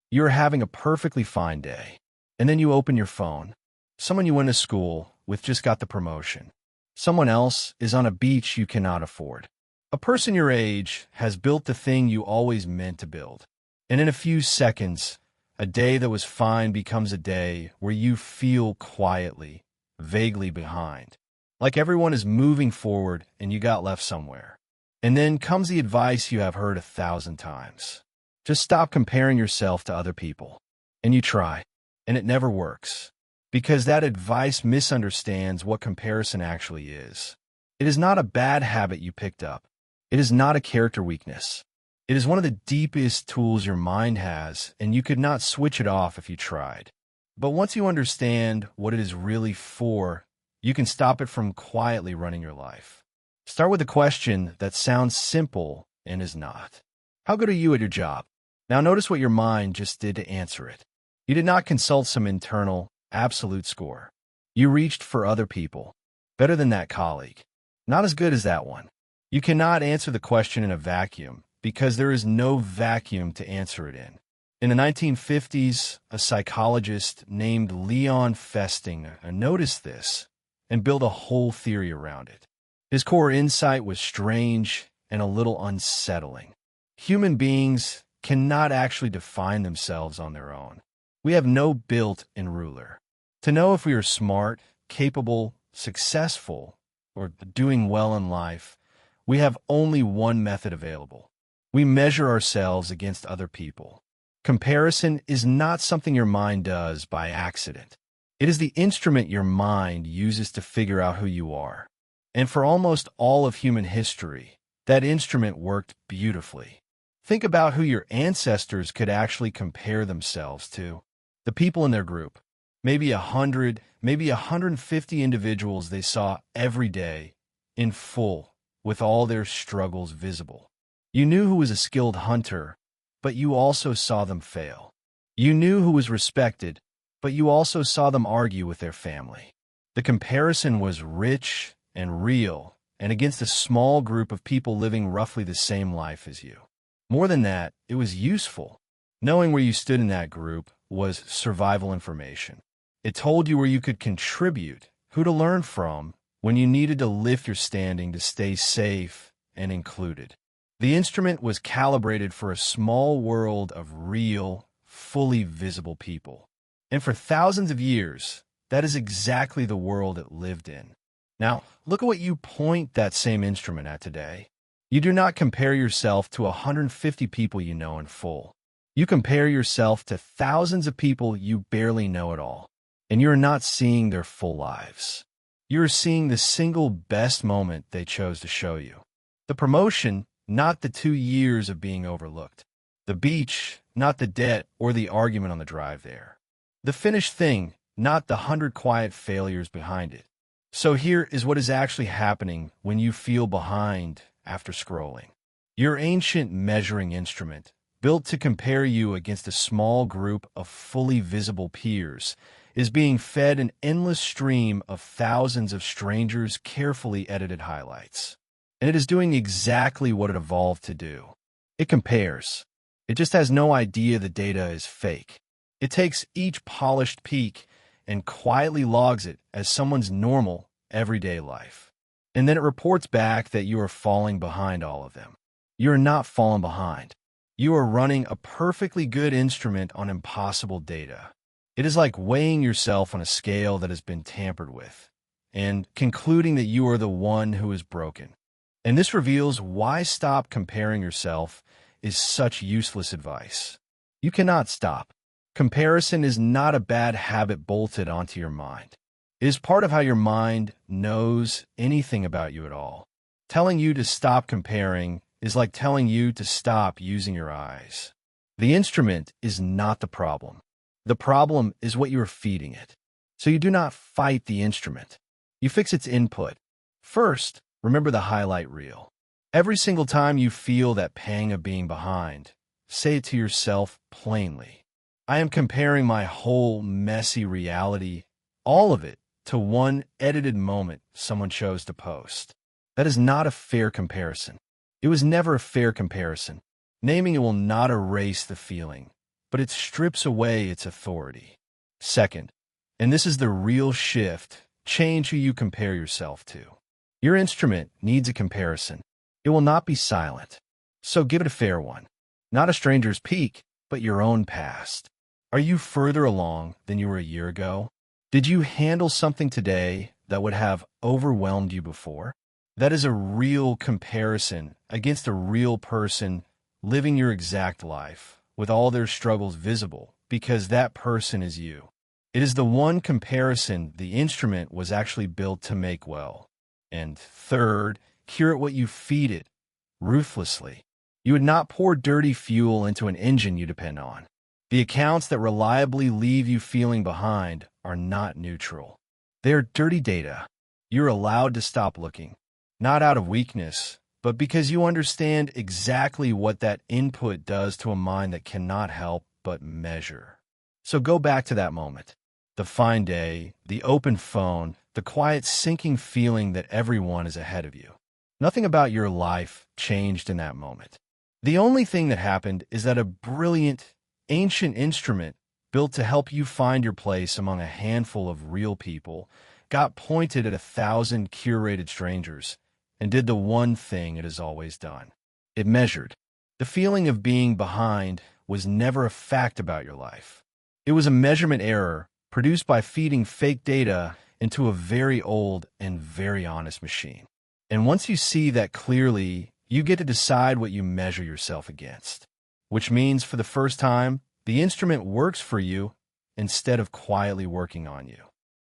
You're having a perfectly fine day, and then you open your phone. Someone you went to school with just got the promotion. Someone else is on a beach you cannot afford. A person your age has built the thing you always meant to build. And in a few seconds, a day that was fine becomes a day where you feel quietly, vaguely behind. Like everyone is moving forward and you got left somewhere. And then comes the advice you have heard 1,000 times. Just stop comparing yourself to other people. And you try, and it never works. Because that advice misunderstands what comparison actually is. It is not a bad habit you picked up. It is not a character weakness. It is one of the deepest tools your mind has, and you could not switch it off if you tried. But once you understand what it is really for, you can stop it from quietly running your life. Start with a question that sounds simple and is not. How good are you at your job? Now notice what your mind just did to answer it. You did not consult some internal, absolute score. You reached for other people. Better than that colleague. Not as good as that one. You cannot answer the question in a vacuum because there is no vacuum to answer it in. In the 1950s, a psychologist named Leon Festinger noticed this and built a whole theory around it. His core insight was strange and a little unsettling. Human beings cannot actually define themselves on their own. We have no built-in ruler. To know if we are smart, capable, successful, or doing well in life, we have only one method available. We measure ourselves against other people. Comparison is not something your mind does by accident. It is the instrument your mind uses to figure out who you are. And for almost all of human history, that instrument worked beautifully. Think about who your ancestors could actually compare themselves to. The people in their group. Maybe 100, maybe 150 individuals they saw every day, in full, with all their struggles visible. You knew who was a skilled hunter, but you also saw them fail. You knew who was respected, but you also saw them argue with their family. The comparison was rich and real, and against a small group of people living roughly the same life as you. More than that, it was useful. Knowing where you stood in that group was survival information. It told you where you could contribute, who to learn from, when you needed to lift your standing to stay safe and included. The instrument was calibrated for a small world of real, fully visible people. And for thousands of years, that is exactly the world it lived in. Now, look at what you point that same instrument at today. You do not compare yourself to 150 people you know in full. You compare yourself to thousands of people you barely know at all, and you are not seeing their full lives. You are seeing the single best moment they chose to show you. The promotion, not the 2 years of being overlooked. The beach, not the debt or the argument on the drive there. The finished thing, not the 100 quiet failures behind it. So here is what is actually happening when you feel behind after scrolling. Your ancient measuring instrument, built to compare you against a small group of fully visible peers, is being fed an endless stream of thousands of strangers' carefully edited highlights. And it is doing exactly what it evolved to do. It compares. It just has no idea the data is fake. It takes each polished peak and quietly logs it as someone's normal, everyday life. And then it reports back that you are falling behind all of them. You are not falling behind. You are running a perfectly good instrument on impossible data. It is like weighing yourself on a scale that has been tampered with, and concluding that you are the one who is broken. And this reveals why stop comparing yourself is such useless advice. You cannot stop. Comparison is not a bad habit bolted onto your mind. It is part of how your mind knows anything about you at all. Telling you to stop comparing is like telling you to stop using your eyes. The instrument is not the problem. The problem is what you are feeding it. So you do not fight the instrument. You fix its input. First, remember the highlight reel. Every single time you feel that pang of being behind, say it to yourself plainly. I am comparing my whole messy reality, all of it, to one edited moment someone chose to post. That is not a fair comparison. It was never a fair comparison. Naming it will not erase the feeling. but it strips away its authority. Second, and this is the real shift, change who you compare yourself to. Your instrument needs a comparison. It will not be silent. So give it a fair one. Not a stranger's peak, but your own past. Are you further along than you were a year ago? Did you handle something today that would have overwhelmed you before? That is a real comparison against a real person living your exact life, with all their struggles visible, because that person is you. It is the one comparison the instrument was actually built to make well. And third, curate what you feed it, ruthlessly. You would not pour dirty fuel into an engine you depend on. The accounts that reliably leave you feeling behind are not neutral. They are dirty data. You're allowed to stop looking, not out of weakness, but because you understand exactly what that input does to a mind that cannot help but measure. So go back to that moment. The fine day, the open phone, the quiet sinking feeling that everyone is ahead of you. Nothing about your life changed in that moment. The only thing that happened is that a brilliant, ancient instrument built to help you find your place among a handful of real people got pointed at 1,000 curated strangers and did the one thing it has always done. It measured. The feeling of being behind was never a fact about your life. It was a measurement error produced by feeding fake data into a very old and very honest machine. And once you see that clearly, you get to decide what you measure yourself against, which means for the first time, the instrument works for you instead of quietly working on you.